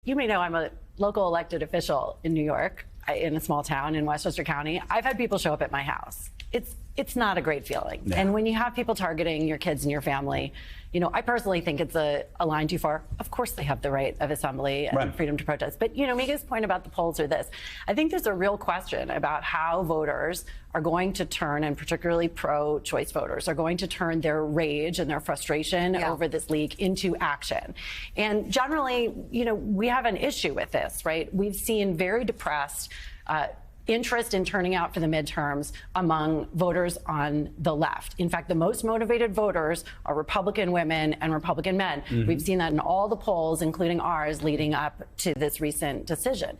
you may know I'm a local elected official in New York, in a small town in Westchester County. I've had people show up at my house. It's not a great feeling. No. And when you have people targeting your kids and your family, I personally think it's a line too far. Of course, they have the right of assembly and freedom to protest. But, Mika's point about the polls are this. I think there's a real question about how voters are going to turn, and particularly pro-choice voters, are going to turn their rage and their frustration over this leak into action. And generally, we have an issue with this, right? We've seen very depressed interest in turning out for the midterms among voters on the left. In fact, the most motivated voters are Republican women and Republican men. We've seen that in all the polls, including ours, leading up to this recent decision.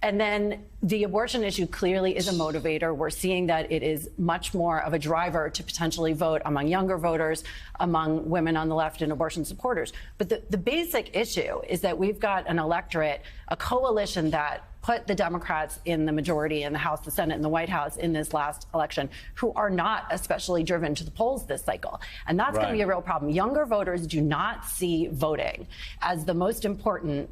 And then the abortion issue clearly is a motivator. We're seeing that it is much more of a driver to potentially vote among younger voters, among women on the left and abortion supporters. But the basic issue is that we've got an electorate, a coalition that put the Democrats in the majority in the House, the Senate, and the White House in this last election, who are not especially driven to the polls this cycle. And that's going to be a real problem. Younger voters do not see voting as the most important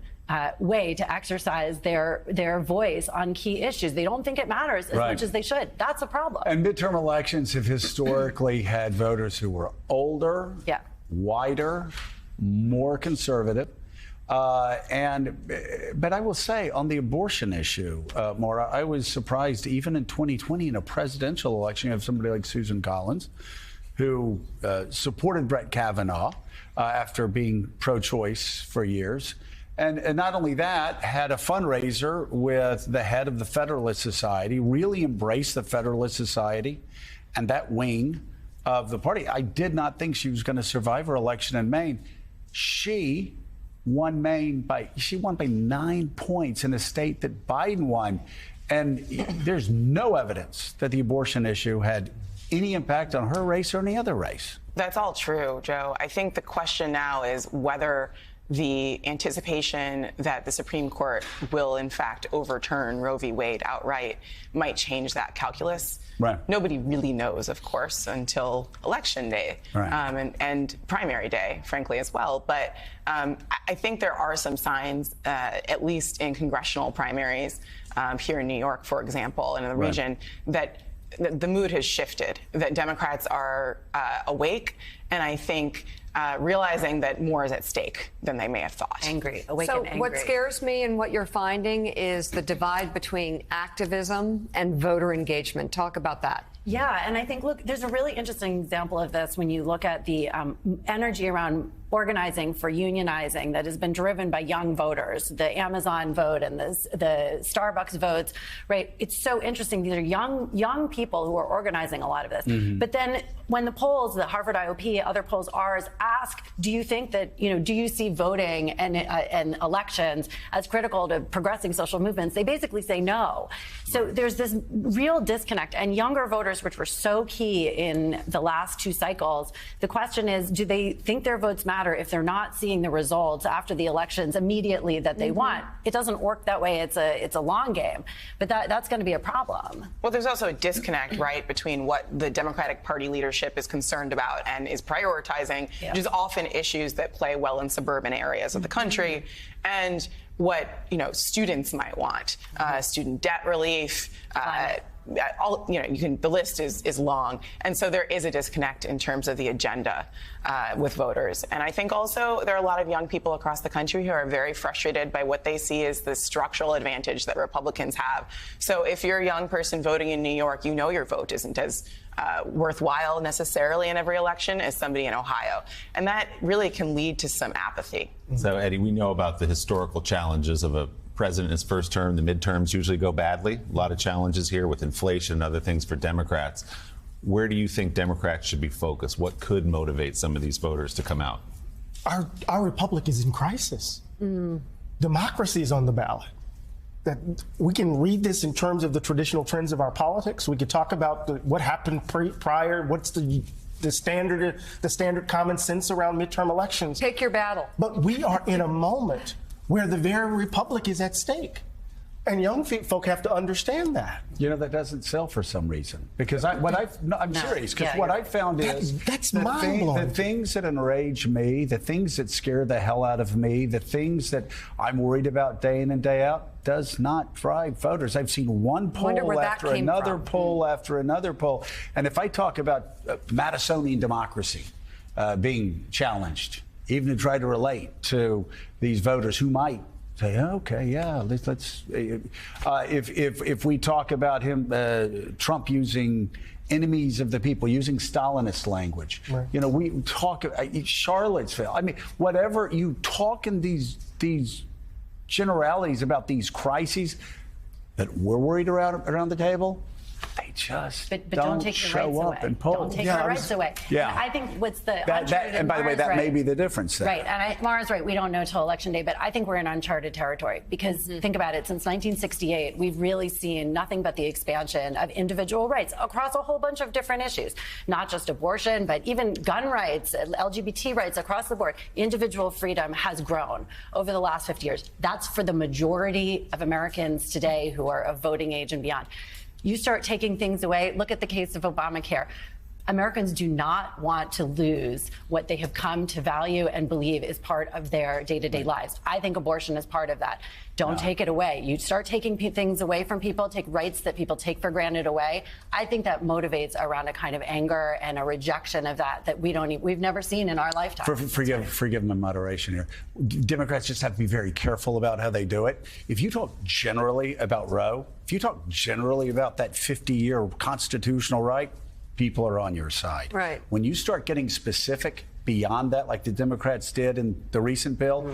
way to exercise their voice on key issues. They don't think it matters as much as they should. That's a problem. And midterm elections have historically had voters who were older, whiter, more conservative. But I will say, on the abortion issue, Maura, I was surprised even in 2020 in a presidential election, you have somebody like Susan Collins, who supported Brett Kavanaugh after being pro-choice for years. And not only that, had a fundraiser with the head of the Federalist Society, really embraced the Federalist Society and that wing of the party. I did not think she was going to survive her election in Maine. She won Maine by 9 points in a state that Biden won. And there's no evidence that the abortion issue had any impact on her race or any other race. That's all true, Joe. I think the question now is whether the anticipation that the Supreme Court will, in fact, overturn Roe v. Wade outright might change that calculus. Right. Nobody really knows, of course, until Election Day and primary day, frankly, as well. But I think there are some signs, at least in congressional primaries here in New York, for example, and in the region, that the mood has shifted, that Democrats are awake, and I think realizing that more is at stake than they may have thought. Awake so and angry. What scares me and what you're finding is the divide between activism and voter engagement. Talk about that. Yeah, and I think, look, there's a really interesting example of this when you look at the energy around organizing for unionizing that has been driven by young voters, the Amazon vote and the Starbucks votes, right? It's so interesting. These are young people who are organizing a lot of this. But then when the polls, the Harvard IOP, other polls, ours, ask, do you think that, do you see voting and elections as critical to progressing social movements? They basically say no. So there's this real disconnect. And younger voters, which were so key in the last two cycles, the question is, do they think their votes matter if they're not seeing the results after the elections immediately that they want? It doesn't work that way. It's a long game, but that's going to be a problem. Well, there's also a disconnect, right, between what the Democratic Party leadership is concerned about and is prioritizing, which is often issues that play well in suburban areas of the country, and what students might want, student debt relief. The list is long. And so there is a disconnect in terms of the agenda with voters. And I think also there are a lot of young people across the country who are very frustrated by what they see as the structural advantage that Republicans have. So if you're a young person voting in New York, your vote isn't as worthwhile necessarily in every election as somebody in Ohio. And that really can lead to some apathy. So, Eddie, we know about the historical challenges of a president in his first term. The midterms usually go badly. A lot of challenges here with inflation and other things for Democrats. Where do you think Democrats should be focused? What could motivate some of these voters to come out? Our republic is in crisis. Democracy is on the ballot. That we can read this in terms of the traditional trends of our politics. We could talk about what happened prior. What's the standard common sense around midterm elections. Pick your battle. But we are in a moment where the very republic is at stake. And young folk have to understand that. You know, that doesn't sell for some reason. Because I'm serious, because what I found is that's mind-blowing. The things that enrage me, the things that scare the hell out of me, the things that I'm worried about day in and day out, does not drive voters. I've seen one poll after another poll after another poll. And if I talk about Madisonian democracy being challenged, even to try to relate to these voters who might say, okay, yeah, let's. If we talk about him, Trump using enemies of the people, using Stalinist language, right. You know, we talk Charlottesville. I mean, whatever you talk in these generalities about these crises that we're worried around the table. They just don't take show up and poll. Don't take our rights away. Yeah. And I think what's the and by the way, that may be the difference there. Right. And Mara's right. We don't know till Election Day, but I think we're in uncharted territory because think about it. Since 1968, we've really seen nothing but the expansion of individual rights across a whole bunch of different issues, not just abortion, but even gun rights, LGBT rights across the board. Individual freedom has grown over the last 50 years. That's for the majority of Americans today who are of voting age and beyond. You start taking things away. Look at the case of Obamacare. Americans do not want to lose what they have come to value and believe is part of their day-to-day lives. I think abortion is part of that. Don't take it away. You start taking things away from people, take rights that people take for granted away. I think that motivates around a kind of anger and a rejection of that we've never seen in our lifetime. Forgive my moderation here. Democrats just have to be very careful about how they do it. If you talk generally about Roe, if you talk generally about that 50-year constitutional right, people are on your side. Right. When you start getting specific beyond that, like the Democrats did in the recent bill,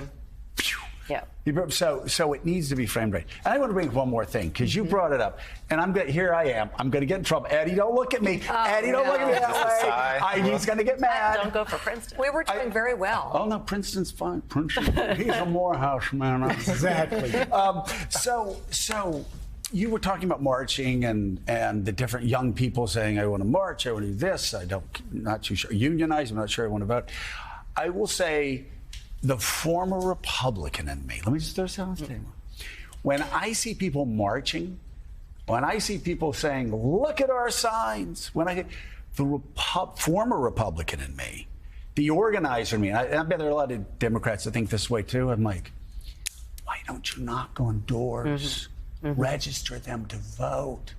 yeah. So it needs to be framed right. And I want to bring up one more thing, because you brought it up, and here I am. I'm going to get in trouble. Eddie, don't look at me. Eddie, don't look at me that way. He's going to get mad. Don't go for Princeton. We were doing very well. Oh, no, Princeton's fine. Princeton, he's a Morehouse man. Exactly. So you were talking about marching and the different young people saying, I want to march, I want to do this, not too sure. Unionize, I'm not sure I want to vote. I will say the former Republican in me, let me just throw this on the table. When I see people marching, when I see people saying, look at our signs, the former Republican in me, the organizer in me, and I bet there are a lot of Democrats that think this way too, I'm like, why don't you knock on doors? Register them to vote.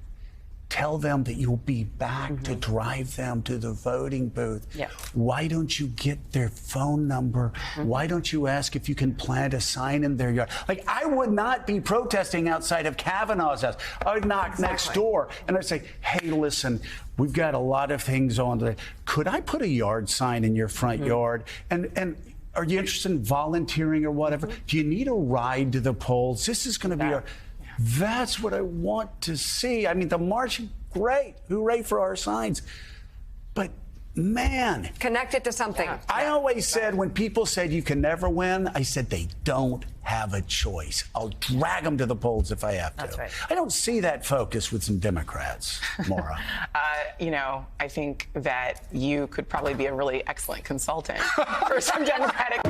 Tell them that you'll be back to drive them to the voting booth. Yeah. Why don't you get their phone number? Why don't you ask if you can plant a sign in their yard? Like, I would not be protesting outside of Kavanaugh's house. I would knock next door and I'd say, hey, listen, we've got a lot of things on today. Could I put a yard sign in your front yard? And are you interested in volunteering or whatever? Do you need a ride to the polls? This is going to be That's what I want to see. I mean, the marching, great. Hooray for our signs. But, man. Connect it to something. I always said, when people said you can never win, I said they don't have a choice. I'll drag them to the polls if I have to. That's right. I don't see that focus with some Democrats, Maura. I think that you could probably be a really excellent consultant for some Democratic...